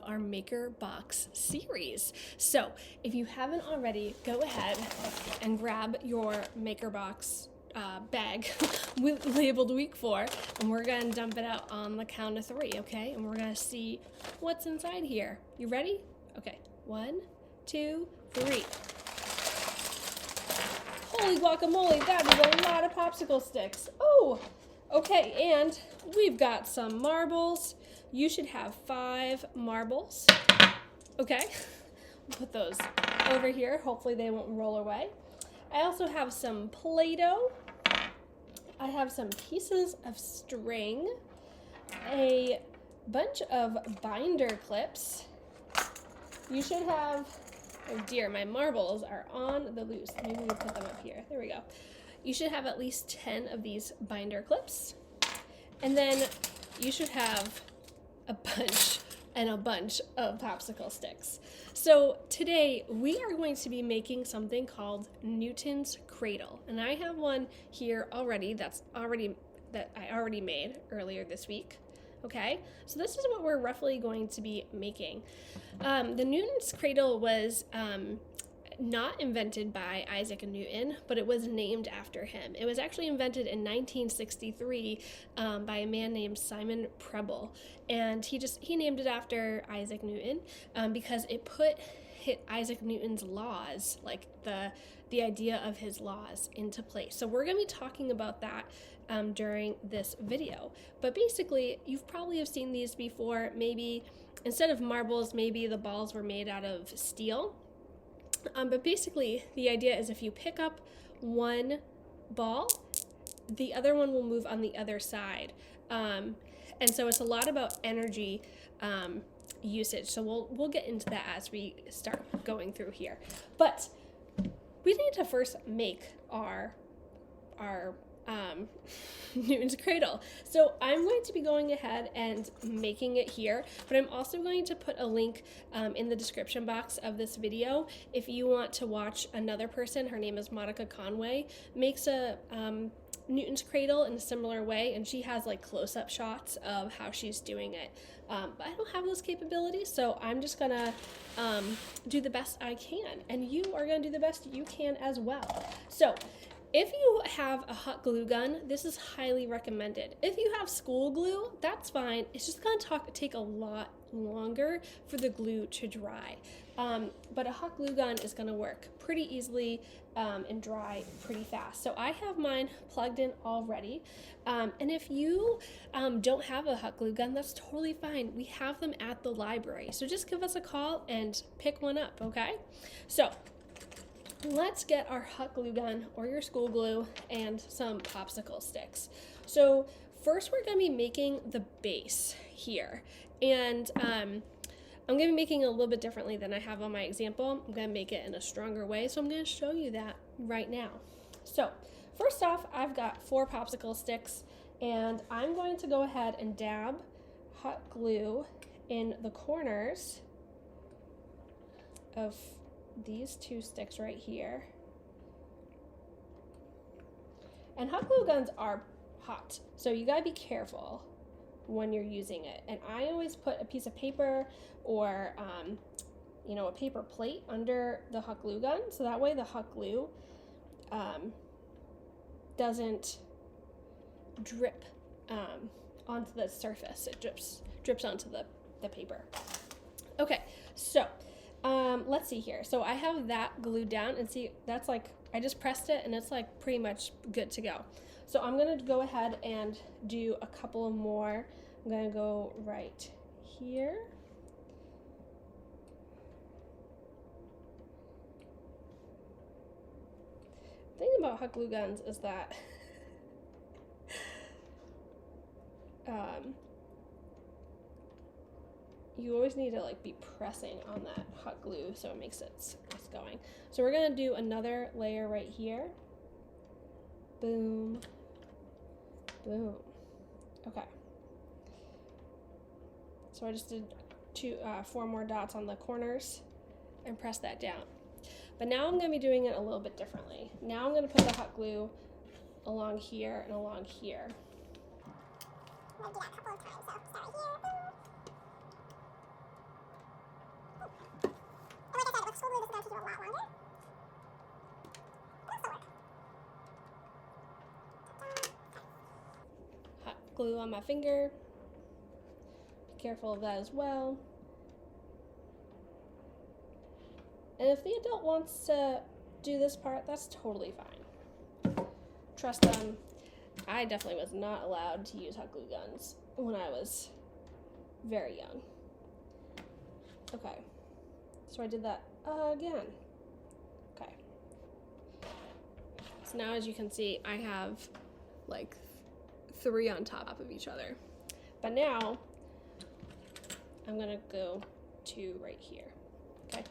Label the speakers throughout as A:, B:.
A: our Maker Box series. So if you haven't already, go ahead and grab your Maker Box bag labeled week 4, and we're gonna dump it out on the count of 3, okay? And we're gonna see what's inside here. You ready? Okay, 1, 2, 3. Holy guacamole, that is a lot of popsicle sticks. Oh, okay, and we've got some marbles. You should have 5 marbles. Okay, put those over here. Hopefully they won't roll away. I also have some Play-Doh. I have some pieces of string, a bunch of binder clips. You should have, oh dear, my marbles are on the loose. Maybe we put them up here. There we go. You should have at least 10 of these binder clips. And then you should have a bunch of popsicle sticks. So today we are going to be making something called Newton's Cradle. And I have one here already that I already made earlier this week. Okay, so this is what we're roughly going to be making. The Newton's Cradle was not invented by Isaac Newton, but it was named after him. It was actually invented in 1963 by a man named Simon Preble, and he named it after Isaac Newton because it put Isaac Newton's laws, like the idea of his laws, into place. So we're going to be talking about that during this video. But basically, you've probably have seen these before. Maybe instead of marbles, maybe the balls were made out of steel. But basically, the idea is if you pick up one ball, the other one will move on the other side. And so it's a lot about energy usage. So we'll get into that as we start going through here. But we need to first make our Newton's Cradle. So I'm going to be going ahead and making it here, but I'm also going to put a link in the description box of this video if you want to watch another person. Her name is Monica Conway, makes a Newton's Cradle in a similar way, and she has like close-up shots of how she's doing it. But I don't have those capabilities, so I'm just gonna do the best I can, and you are gonna do the best you can as well. So if you have a hot glue gun, this is highly recommended. If you have school glue, that's fine. It's just going to take a lot longer for the glue to dry. But a hot glue gun is going to work pretty easily and dry pretty fast. So I have mine plugged in already. And if you don't have a hot glue gun, that's totally fine. We have them at the library. So just give us a call and pick one up, okay? So let's get our hot glue gun or your school glue and some popsicle sticks. So first we're going to be making the base here. And I'm going to be making it a little bit differently than I have on my example. I'm going to make it in a stronger way, so I'm going to show you that right now. So first off, I've got 4 popsicle sticks, and I'm going to go ahead and dab hot glue in the corners of these 2 sticks right here. And hot glue guns are hot, so you gotta be careful when you're using it. And I always put a piece of paper or a paper plate under the hot glue gun, so that way the hot glue doesn't drip onto the surface. It drips onto the paper. Okay, so let's see here. So I have that glued down, and see, that's like, I just pressed it and it's like pretty much good to go. So I'm gonna go ahead and do a couple more. I'm gonna go right here. The thing about hot glue guns is that you always need to like be pressing on that hot glue so it makes it's going. So we're gonna do another layer right here. Boom, boom. Okay. So I just did 4 more dots on the corners and press that down. But now I'm gonna be doing it a little bit differently. Now I'm gonna put the hot glue along here and along here.
B: I'm gonna do that a couple of times, so start here.
A: glue on my finger. Be careful of that as well. And if the adult wants to do this part, that's totally fine. Trust them. I definitely was not allowed to use hot glue guns when I was very young. Okay, so I did that again. Okay. So now, as you can see, I have like 3 on top of each other. But now, I'm gonna go to right here, okay?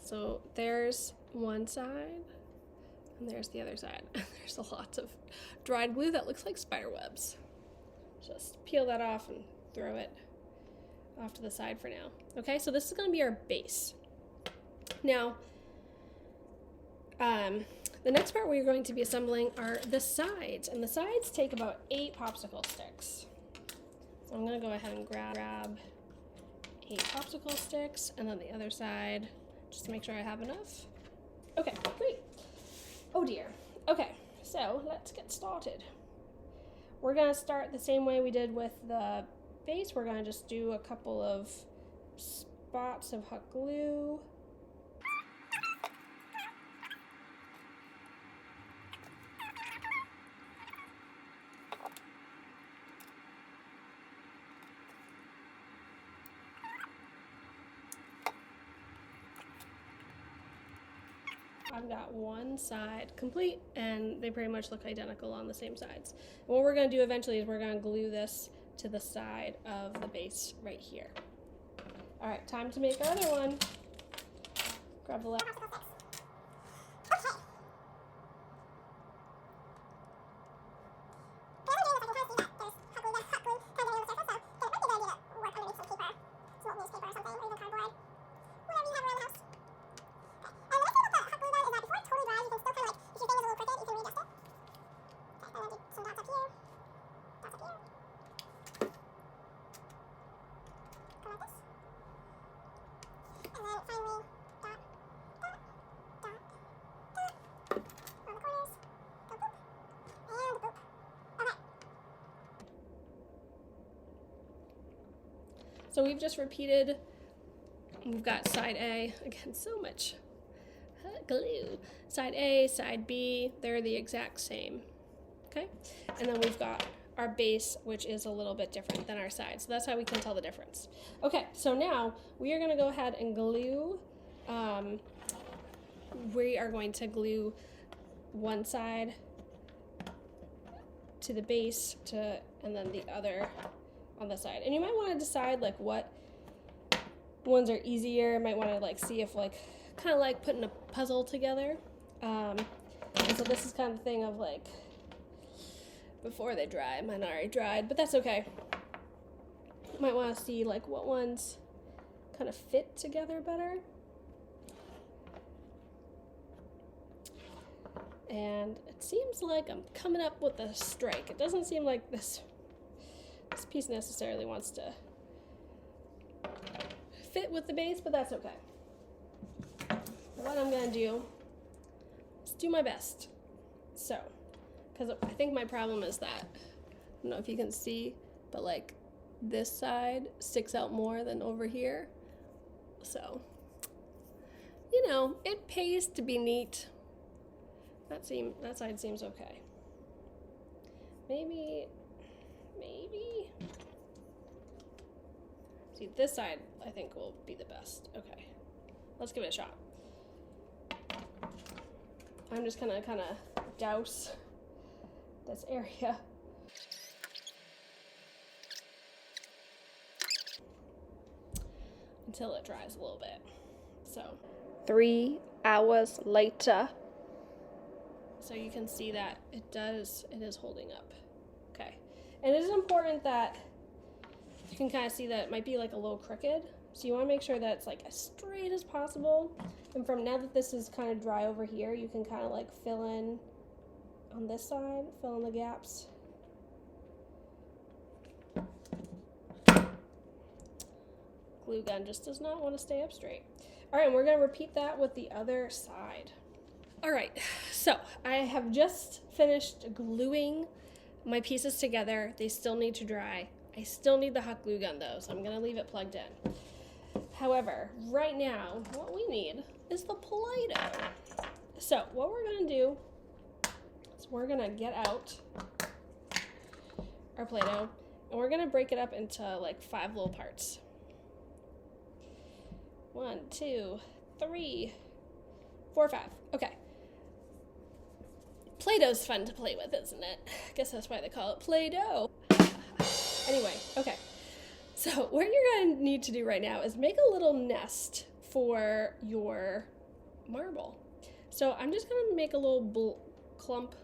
A: So there's one side, and there's the other side. There's a lot of dried glue that looks like spider webs. Just peel that off and throw it off to the side for now. Okay, so this is gonna be our base. Now, the next part we're going to be assembling are the sides, and the sides take about 8 popsicle sticks. So I'm gonna go ahead and grab 8 popsicle sticks, and then the other side, just to make sure I have enough. Okay, great. Oh dear. Okay, so let's get started. We're gonna start the same way we did with the base. We're gonna just do a couple of spots of hot glue. I've got one side complete, and they pretty much look identical on the same sides. And what we're going to do eventually is we're going to glue this to the side of the base right here. All right, time to make our other one. Grab the left. So we've just repeated, we've got side A, again, so much glue. Side A, side B, they're the exact same, okay? And then we've got our base, which is a little bit different than our side. So that's how we can tell the difference. Okay, so now we are gonna go ahead and glue, we are going to one side to the base and then the other on the side. And you might want to decide like what ones are easier. Might want to like see if like kind of like putting a puzzle together. And so this is kind of the thing of like before they dry. Mine already dried, but that's okay. Might want to see like what ones kind of fit together better. And it seems like I'm coming up with a strike. It doesn't seem like this piece necessarily wants to fit with the base, but that's okay. What I'm gonna do is do my best. So, because I think my problem is that, I don't know if you can see, but like this side sticks out more than over here. So, you know, it pays to be neat. That side seems okay. Maybe. See, this side I think will be the best. Okay, let's give it a shot. I'm just gonna kind of douse this area. Until it dries a little bit. So, 3 hours later. So you can see that it is holding up. Okay. And it is important that you can kind of see that it might be like a little crooked. So you want to make sure that it's like as straight as possible. And from now that this is kind of dry over here, you can kind of like fill in on this side, fill in the gaps. glue gun just does not want to stay up straight. All right, and we're going to repeat that with the other side. All right, so I have just finished gluing my pieces together. They still need to dry. I still need the hot glue gun though, so I'm going to leave it plugged in. However, right now, what we need is the Play-Doh. So what we're going to do is we're going to get out our Play-Doh, and we're going to break it up into like 5 little parts. 1, 2, 3, 4, 5. Okay. Play-Doh's fun to play with, isn't it? I guess that's why they call it Play-Doh. Anyway, okay. So what you're going to need to do right now is make a little nest for your marble. So I'm just going to make a little clump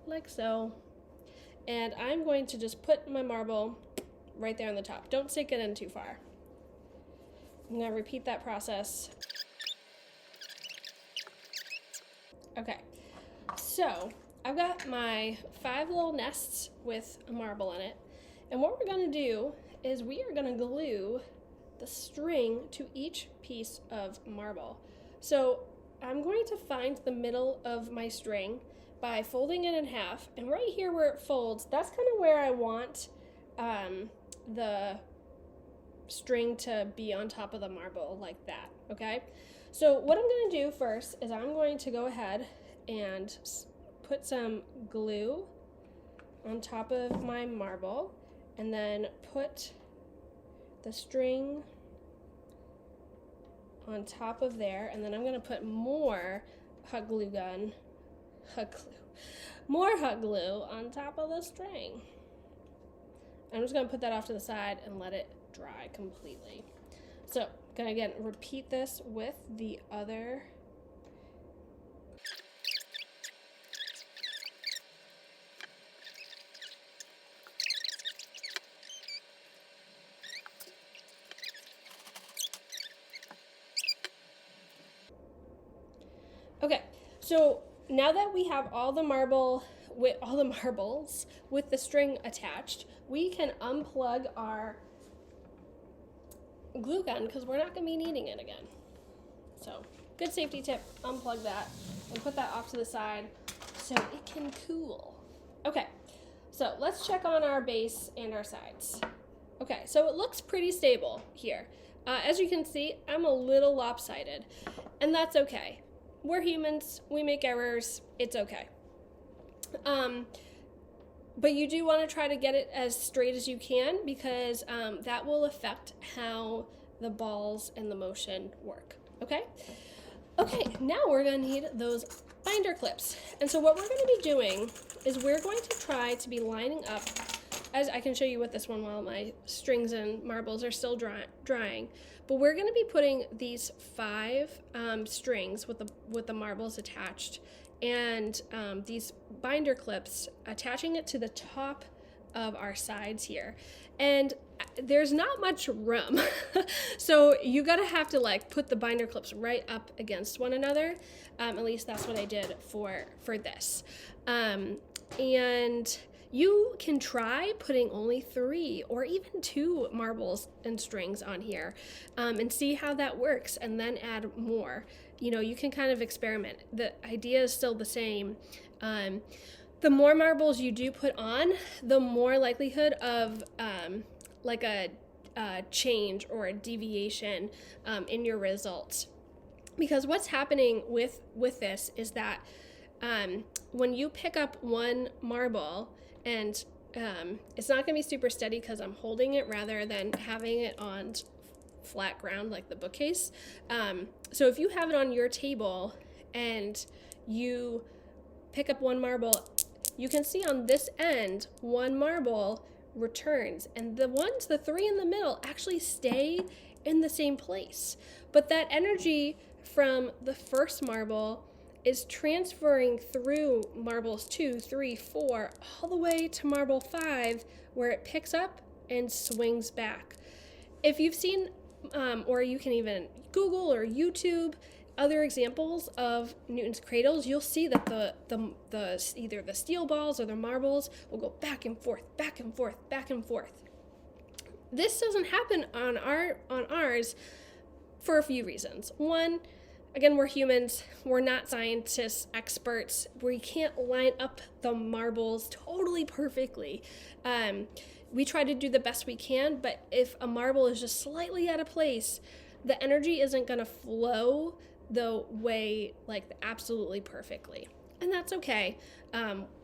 A: like so. And I'm going to just put my marble right there on the top. Don't stick it in too far. I'm going to repeat that process. Okay. So I've got my 5 little nests with a marble in it, and what we're going to do is we are going to glue the string to each piece of marble. So I'm going to find the middle of my string by folding it in half, and right here where it folds, that's kind of where I want the string to be on top of the marble like that, okay? So what I'm going to do first is I'm going to go ahead and put some glue on top of my marble, and then put the string on top of there, and then I'm going to put more hot glue on top of the string. I'm just going to put that off to the side and let it dry completely. So I'm going to again repeat this with the other. Okay, so now that we have all the marbles with the string attached, we can unplug our glue gun because we're not going to be needing it again. So, good safety tip, unplug that and put that off to the side so it can cool. Okay, so let's check on our base and our sides. Okay, so it looks pretty stable here. As you can see, I'm a little lopsided, and that's okay. We're humans, we make errors, it's okay. But you do want to try to get it as straight as you can because that will affect how the balls and the motion work, okay? Okay, now we're going to need those binder clips. And so what we're going to be doing is we're going to try to be lining up, as I can show you with this one while my strings and marbles are still drying. But we're going to be putting these 5 strings with the marbles attached, and these binder clips, attaching it to the top of our sides here. And there's not much room, so you gotta have to like put the binder clips right up against one another. At least that's what I did for this. And you can try putting only 3 or even 2 marbles and strings on here and see how that works, and then add more. You know, you can kind of experiment. The idea is still the same. The more marbles you do put on, the more likelihood of like a change or a deviation in your results. Because what's happening with this is that when you pick up one marble, and it's not going to be super steady because I'm holding it rather than having it on flat ground like the bookcase. So if you have it on your table and you pick up one marble, you can see on this end, one marble returns, and the 3 in the middle actually stay in the same place. But that energy from the first marble is transferring through marbles 2, 3, 4, all the way to marble 5, where it picks up and swings back. If you've seen, or you can even Google or YouTube other examples of Newton's cradles, you'll see that the either the steel balls or the marbles will go back and forth, back and forth, back and forth. this doesn't happen on ours for a few reasons. One, again, we're humans. We're not scientists, experts. We can't line up the marbles totally perfectly. We try to do the best we can, but if a marble is just slightly out of place, the energy isn't going to flow the way, like, absolutely perfectly. And that's okay.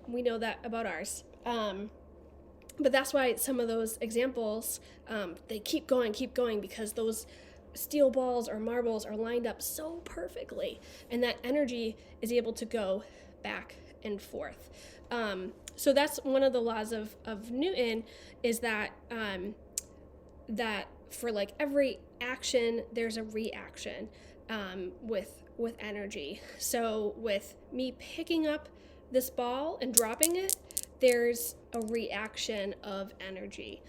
A: We know that about ours. But that's why some of those examples, they keep going because those steel balls or marbles are lined up so perfectly, and that energy is able to go back and forth. So that's one of the laws of Newton, is that that for like every action there's a reaction with energy. So with me picking up this ball and dropping it, there's a reaction of energy,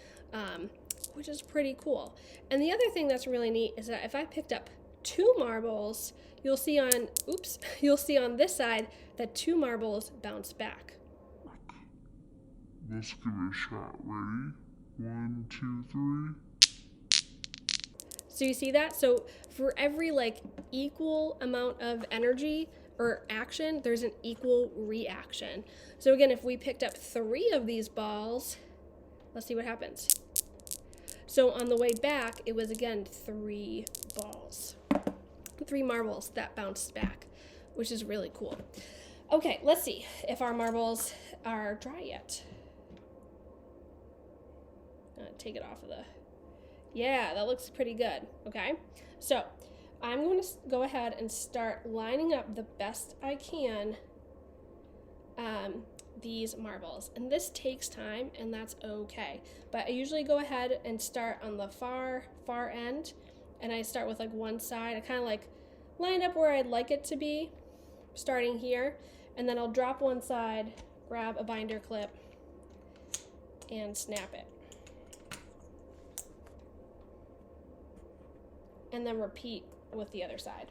A: which is pretty cool. And the other thing that's really neat is that if I picked up 2 marbles, you'll see on this side that 2 marbles bounce back.
B: Let's give it a shot. Ready? 1, 2, 3.
A: So you see that? So for every like equal amount of energy or action, there's an equal reaction. So again, if we picked up 3 of these balls, let's see what happens. So on the way back, it was again 3 marbles that bounced back, which is really cool. Okay, let's see if our marbles are dry yet. Take it off of the... Yeah, that looks pretty good. Okay, so I'm going to go ahead and start lining up the best I can these marbles. And this takes time, and that's okay. But I usually go ahead and start on the far end, and I start with like one side. I kind of like line up where I'd like it to be, starting here, and then I'll drop one side, grab a binder clip, and snap it. And then repeat with the other side.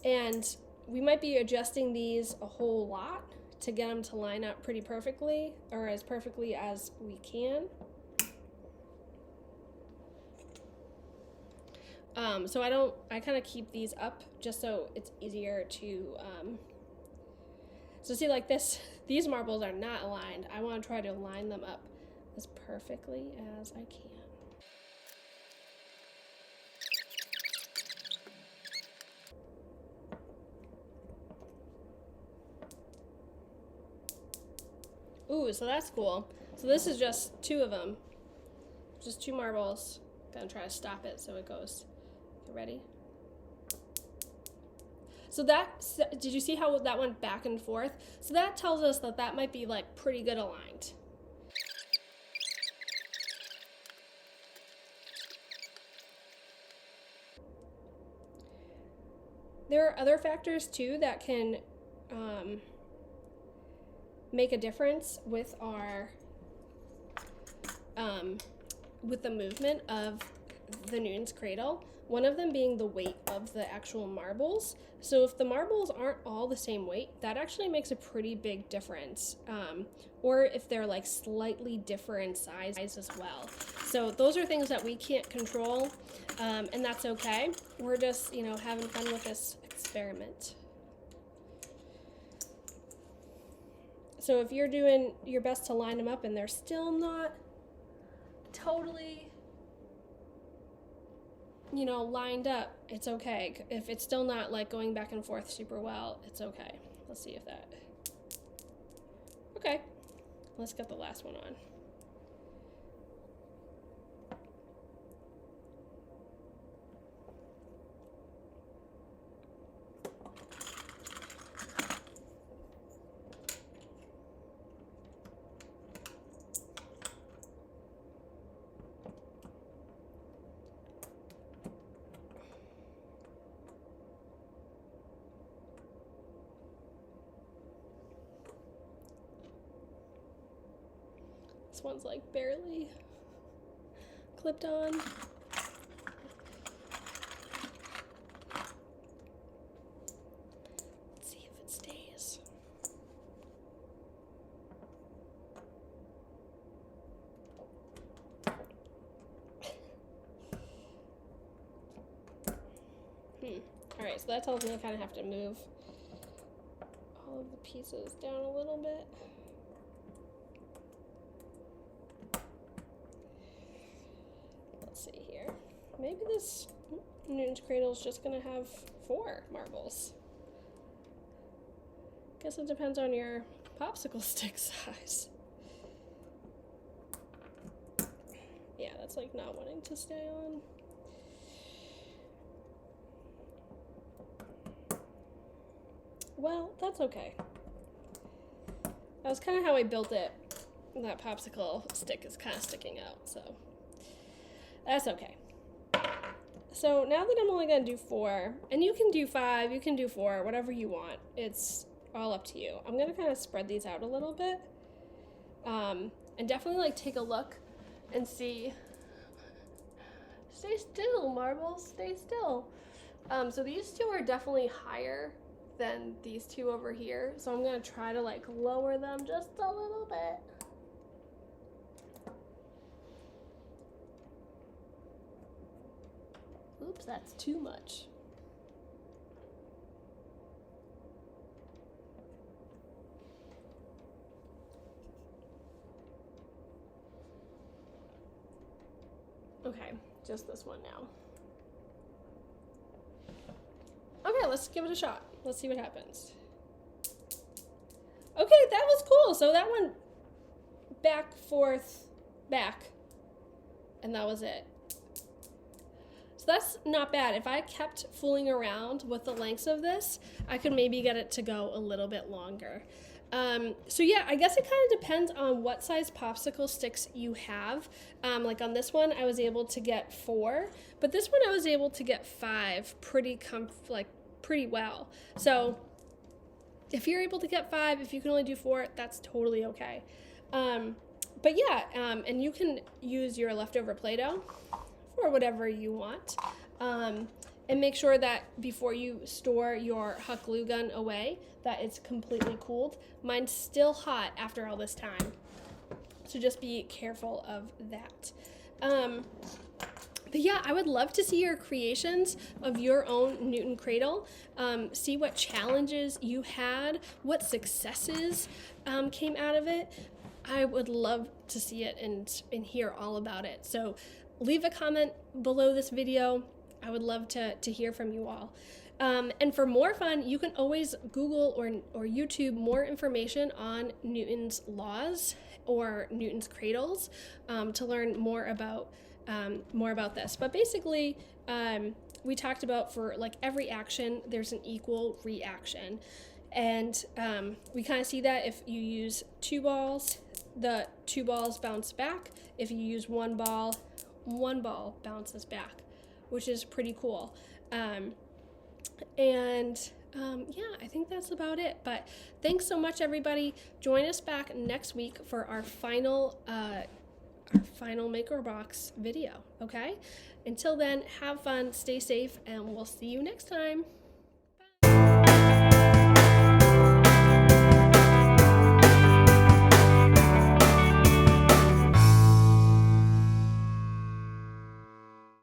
A: And we might be adjusting these a whole lot to get them to line up pretty perfectly, or as perfectly as we can. So I kind of keep these up just so it's easier to, so see like this, these marbles are not aligned. I want to try to line them up as perfectly as I can. Ooh, so that's cool. So this is just 2 of them. Just 2 marbles. Gonna try to stop it so it goes. You ready? So that, did you see how that went back and forth? So that tells us that that might be like pretty good aligned. There are other factors too that can make a difference with our with the movement of the Newton's cradle. One of them being the weight of the actual marbles. So if the marbles aren't all the same weight, that actually makes a pretty big difference. Or if they're like slightly different size as well. So those are things that we can't control, and that's okay. We're just, having fun with this experiment. So if you're doing your best to line them up and they're still not totally, lined up, it's okay. If it's still not like going back and forth super well, it's okay. Let's see if that, okay. Let's get the last one on. This one's like barely clipped on. Let's see if it stays. Alright, so that tells me I kind of have to move all of the pieces down a little bit. Let's see here. Maybe this Newton's Cradle is just going to have 4 marbles. Guess it depends on your popsicle stick size. Yeah, that's like not wanting to stay on. Well, that's okay. That was kind of how I built it. That popsicle stick is kind of sticking out, so that's okay. So now that I'm only going to do 4, and you can do 5, you can do 4, whatever you want. It's all up to you. I'm going to kind of spread these out a little bit. And definitely like take a look and see. Stay still, marbles, stay still. So these 2 are definitely higher than these 2 over here. So I'm going to try to like lower them just a little bit. Oops, that's too much. Okay, just this one now. Okay, let's give it a shot. Let's see what happens. Okay, that was cool. So that went back, forth, back, and that was it. So that's not bad. If I kept fooling around with the lengths of this, I could maybe get it to go a little bit longer. So yeah, I guess it kind of depends on what size popsicle sticks you have. Like on this one, I was able to get 4, but this one I was able to get 5 pretty well. So if you're able to get 5, if you can only do 4, that's totally okay. But yeah, and you can use your leftover Play-Doh for whatever you want. And make sure that before you store your hot glue gun away, that it's completely cooled. Mine's still hot after all this time, so just be careful of that. But yeah, I would love to see your creations of your own Newton Cradle. See what challenges you had, what successes came out of it. I would love to see it and hear all about it. So leave a comment below this video. I would love to hear from you all. And for more fun, you can always Google or YouTube more information on Newton's laws or Newton's cradles to learn more about this. But basically, we talked about for like every action, there's an equal reaction. And we kind of see that if you use 2 balls, the 2 balls bounce back. If you use 1 ball, 1 ball bounces back, which is pretty cool. Yeah, I think that's about it. But thanks so much, everybody. Join us back next week for our final Maker Box video, okay? Until then, have fun, stay safe, and we'll see you next time.